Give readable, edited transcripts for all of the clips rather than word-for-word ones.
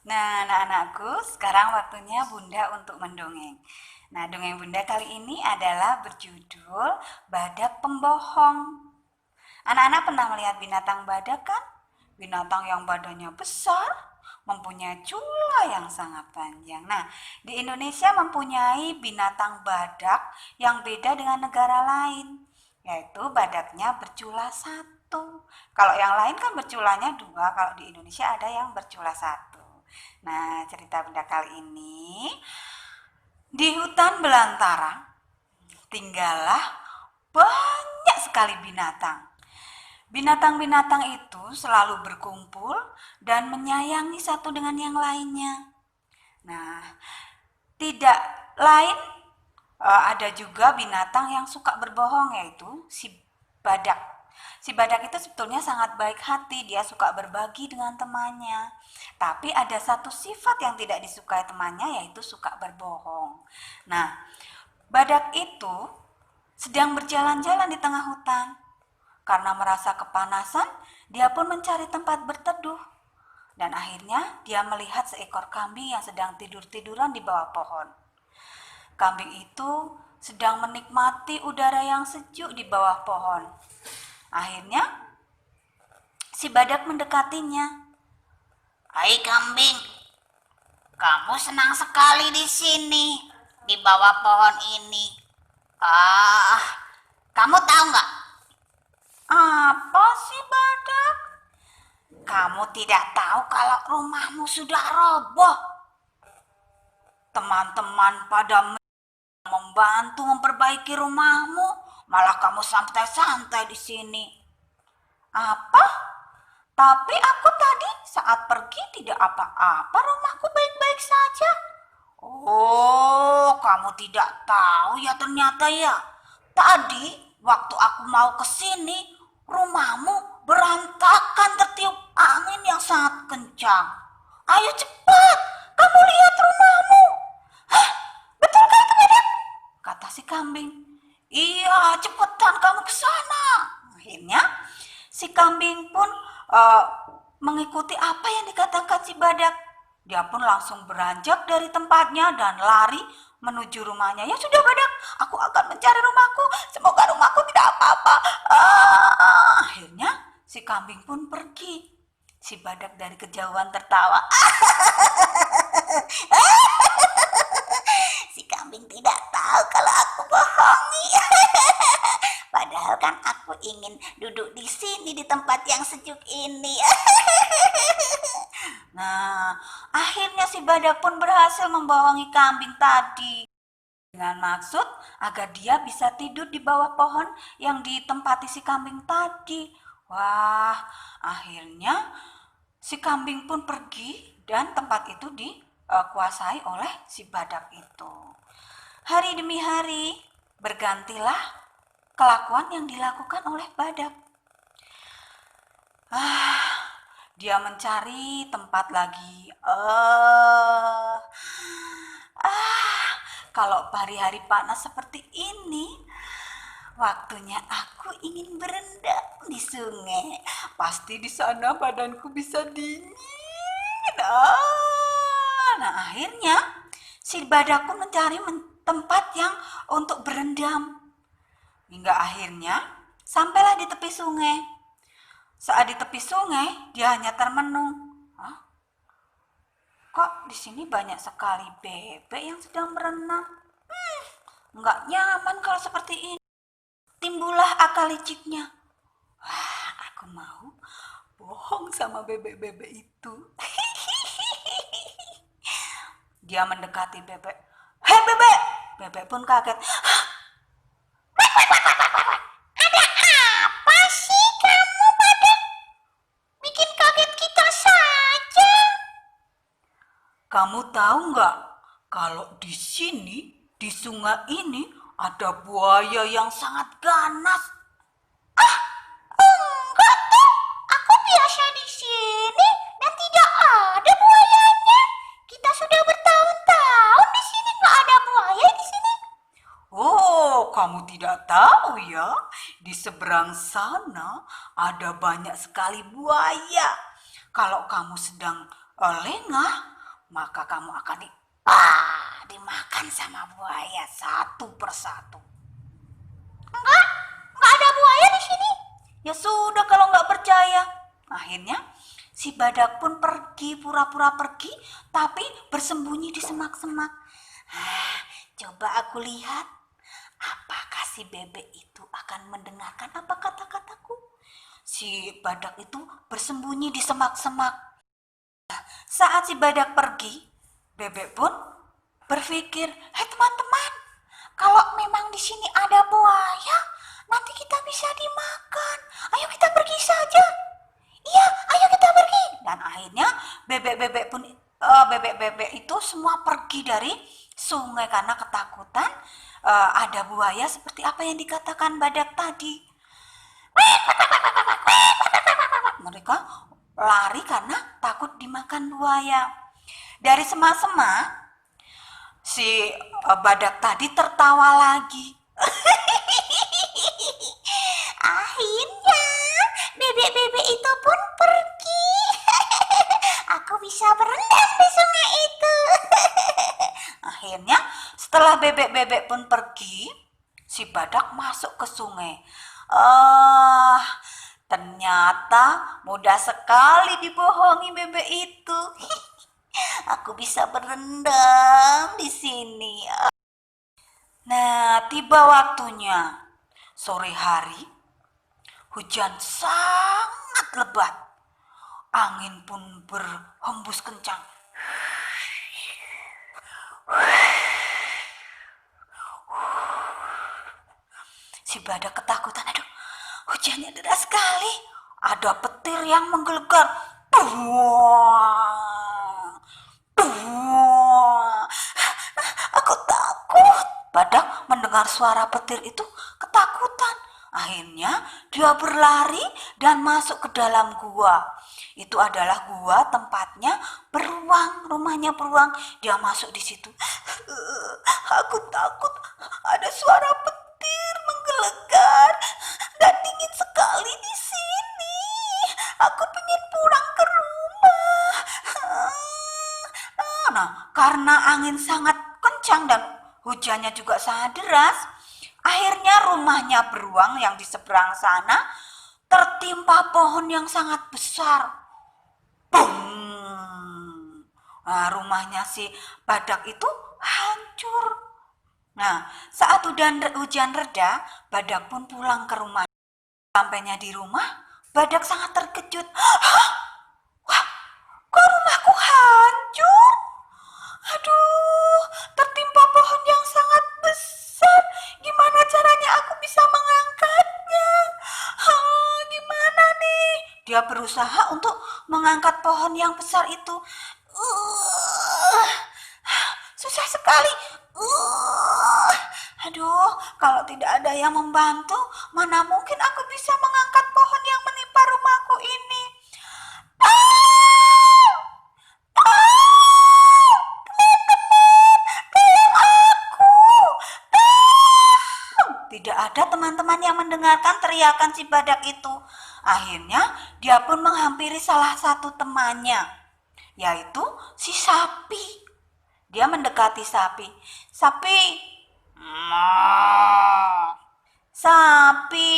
Nah, anak-anakku, sekarang waktunya Bunda untuk mendongeng. Nah, dongeng Bunda kali ini adalah berjudul Badak Pembohong. Anak-anak pernah melihat binatang badak kan? Binatang yang badannya besar, mempunyai cula yang sangat panjang. Nah, di Indonesia mempunyai binatang badak yang beda dengan negara lain, yaitu badaknya bercula satu. Kalau yang lain kan berculanya dua, kalau di Indonesia ada yang bercula satu. Nah, cerita Bunda kali ini, di hutan belantara tinggallah banyak sekali binatang. Binatang-binatang itu selalu berkumpul dan menyayangi satu dengan yang lainnya. Nah, tidak lain ada juga binatang yang suka berbohong, yaitu si badak. Si badak itu sebetulnya sangat baik hati, dia suka berbagi dengan temannya. Tapi ada satu sifat yang tidak disukai temannya, yaitu suka berbohong. Nah, badak itu sedang berjalan-jalan di tengah hutan. Karena merasa kepanasan, dia pun mencari tempat berteduh. Dan akhirnya dia melihat seekor kambing yang sedang tidur-tiduran di bawah pohon. Kambing itu sedang menikmati udara yang sejuk di bawah pohon. Akhirnya si badak mendekatinya. Hai kambing, kamu senang sekali di sini, di bawah pohon ini. Ah, kamu tahu nggak? Apa sih badak? Kamu tidak tahu kalau rumahmu sudah roboh. Teman-teman pada membantu memperbaiki rumahmu, malah kamu santai-santai di sini. Apa? Tapi aku tadi saat pergi tidak apa-apa, rumahku baik-baik saja. Oh, kamu tidak tahu ya ternyata ya. Tadi waktu aku mau ke sini, rumahmu berantakan tertiup angin yang sangat kencang. Ayo cepat, kamu lihat rumahmu. Hah, betulkah itu badak? Kata si kambing. Iya, cepetan kamu ke sana. Akhirnya si kambing pun eh, mengikuti apa yang dikatakan si badak. Dia pun langsung beranjak dari tempatnya dan lari menuju rumahnya. Ya sudah badak, aku akan mencari rumahku. Semoga rumahku tidak apa-apa. Akhirnya si kambing pun pergi. Si badak dari kejauhan tertawa. Si kambing tidak tahu kalau aku bohongi. Padahal kan aku ingin duduk di sini di tempat yang sejuk ini. Nah, akhirnya si badak pun berhasil membohongi kambing tadi dengan maksud agar dia bisa tidur di bawah pohon yang ditempati si kambing tadi. Wah, akhirnya si kambing pun pergi dan tempat itu dikuasai oleh si badak itu. Hari demi hari bergantilah kelakuan yang dilakukan oleh badak. Dia mencari tempat lagi. Kalau hari-hari panas seperti ini, waktunya aku ingin berendam di sungai. Pasti di sana badanku bisa dingin. Nah akhirnya si badak pun mencari tempat yang untuk berendam. Hingga akhirnya sampailah di tepi sungai. Saat di tepi sungai, dia hanya termenung. Hah? Kok di sini banyak sekali bebek yang sedang berenang? Nggak nyaman kalau seperti ini. Timbullah akal liciknya. Wah, aku mau bohong sama bebek-bebek itu. Dia mendekati bebek. Hei bebek! Bebek pun kaget. Apa sih kamu badak? Bikin kaget kita saja. Kamu tahu nggak kalau di sini di sungai ini ada buaya yang sangat ganas. Enggak tuh, aku biasa di sini dan tidak ada buayanya. Kita sudah bertahun-tahun di sini, nggak ada buaya di sini. Oh, kamu tidak tahu ya? Di seberang sana ada banyak sekali buaya. Kalau kamu sedang lengah, maka kamu akan dimakan sama buaya satu persatu. Enggak ada buaya di sini. Ya sudah kalau nggak percaya. Akhirnya si badak pun pergi, pura-pura pergi, tapi bersembunyi di semak-semak. Coba aku lihat, apakah si bebek itu akan mendengarkan apa kata-kataku? Si badak itu bersembunyi di semak-semak. Saat si badak pergi, bebek pun berpikir, "Hei teman-teman, kalau memang di sini ada buaya, nanti kita bisa dimakan. Ayo kita pergi saja." "Iya, ayo kita pergi." Dan akhirnya bebek-bebek itu semua pergi dari sungai karena ketakutan ada buaya seperti apa yang dikatakan badak tadi. Mereka lari karena takut dimakan buaya. Dari semak-semak, si badak tadi tertawa lagi. Akhirnya bebek-bebek itu pun pergi. Aku bisa berendam di sungai itu. Akhirnya setelah bebek-bebek pun pergi, si badak masuk ke sungai. Ternyata mudah sekali dibohongi bebek itu. Aku bisa berendam di sini. Nah, tiba waktunya. Sore hari, hujan sangat lebat. Angin pun berhembus kencang. Si badak ketakutan. Aduh, hujannya deras sekali. Ada petir yang menggelegar. Aku takut. Badak mendengar suara petir itu ketakutan. Akhirnya dia berlari dan masuk ke dalam gua. Itu adalah gua tempatnya beruang, rumahnya beruang. Dia masuk di situ. Aku takut, ada suara petir menggelegar dan dingin sekali di sini. Aku pengen pulang ke rumah. Nah, karena angin sangat kencang dan hujannya juga sangat deras, akhirnya rumahnya beruang yang di seberang sana tertimpa pohon yang sangat besar. Boom! Nah, rumahnya si badak itu hancur. Nah, saat hujan reda, badak pun pulang ke rumah. Sampainya di rumah, badak sangat terkejut. Hah? Wah, kok rumahku hancur? Aduh, tertimpa pohon yang sangat besar. Gimana caranya aku bisa mengangkatnya? Gimana nih? Dia berusaha untuk mengangkat pohon yang besar itu. Susah sekali. Aduh, kalau tidak ada yang membantu, mana mungkin aku bisa mengangkat pohon yang menimpa rumahku ini. Tidak ada teman-teman yang mendengarkan teriakan si badak itu. Akhirnya dia pun menghampiri salah satu temannya, yaitu si sapi. Dia mendekati sapi. Sapi, sapi,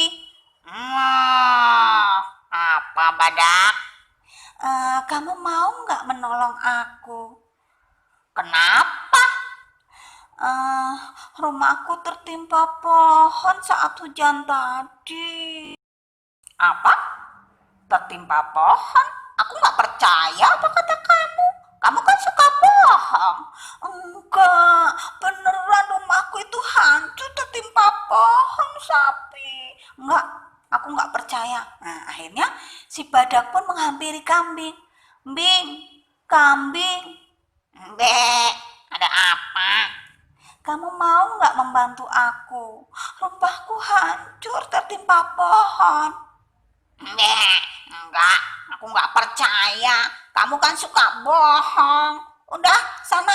Apa badak? kamu mau nggak menolong aku? Kenapa? Eh, Rumahku tertimpa pohon saat hujan tadi. Apa? Tertimpa pohon? Aku nggak percaya apa kata kamu. Kamu kan suka bohong. Enggak, beneran rumahku itu hancur tertimpa pohon sapi. Enggak, aku nggak percaya. Nah, akhirnya si badak pun menghampiri kambing. Bing, kambing, Bek, ada apa? kamu mau nggak membantu aku? Rumahku hancur tertimpa pohon. Bek, enggak. Aku nggak percaya. Kamu kan suka bohong. Udah, sana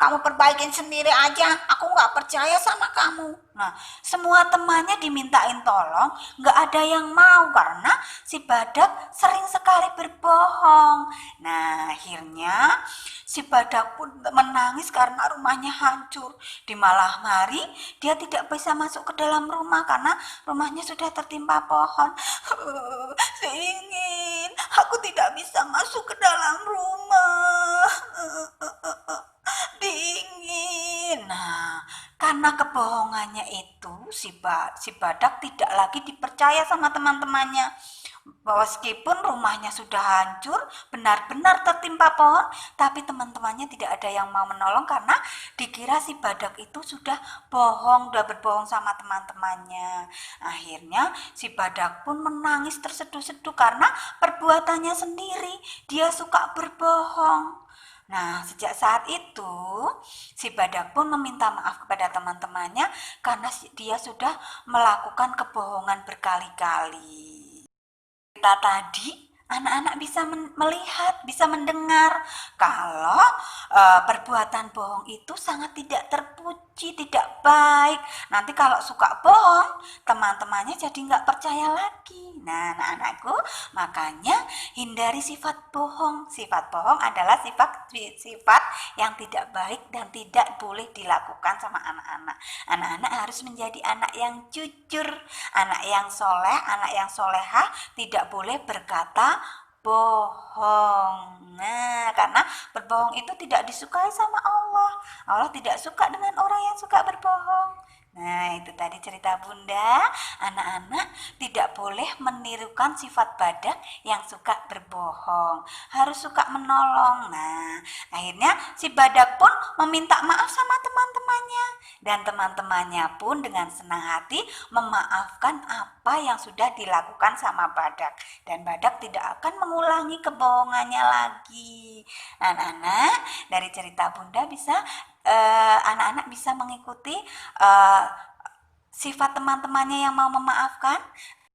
Kamu perbaikin sendiri aja, aku nggak percaya sama kamu. Nah, semua temannya dimintain tolong, nggak ada yang mau karena si Badak sering sekali berbohong. Nah, akhirnya si Badak pun menangis karena rumahnya hancur. Di malam hari, dia tidak bisa masuk ke dalam rumah karena rumahnya sudah tertimpa pohon. Ingin, aku tidak bisa masuk ke dalam rumah. Dingin. Nah, karena kebohongannya itu, si Badak tidak lagi dipercaya sama teman-temannya. Meskipun rumahnya sudah hancur, benar-benar tertimpa pohon, tapi teman-temannya tidak ada yang mau menolong karena dikira si Badak itu sudah bohong, sudah berbohong sama teman-temannya. Akhirnya si Badak pun menangis terseduh-seduh karena perbuatannya sendiri. Dia suka berbohong. Nah, sejak saat itu, si Badak pun meminta maaf kepada teman-temannya karena dia sudah melakukan kebohongan berkali-kali. Kita tadi anak-anak bisa melihat, bisa mendengar kalau perbuatan bohong itu sangat tidak terpuji, tidak baik. Nanti kalau suka bohong, teman-temannya jadi nggak percaya lagi. Nah, anak-anakku, makanya hindari sifat bohong. Sifat bohong adalah sifat yang tidak baik dan tidak boleh dilakukan sama anak-anak. Anak-anak harus menjadi anak yang jujur, anak yang soleh, anak yang solehah, tidak boleh berkata bohong. Nah, karena berbohong itu tidak disukai sama Allah. Allah tidak suka dengan orang yang suka berbohong. Nah, itu tadi cerita Bunda. Anak-anak tidak boleh menirukan sifat Badak yang suka berbohong. Harus suka menolong. Nah, akhirnya si Badak pun meminta maaf sama teman-temannya. Dan teman-temannya pun dengan senang hati memaafkan apa yang sudah dilakukan sama Badak. Dan Badak tidak akan mengulangi kebohongannya lagi. Anak-anak, dari cerita Bunda anak-anak bisa mengikuti sifat teman-temannya yang mau memaafkan.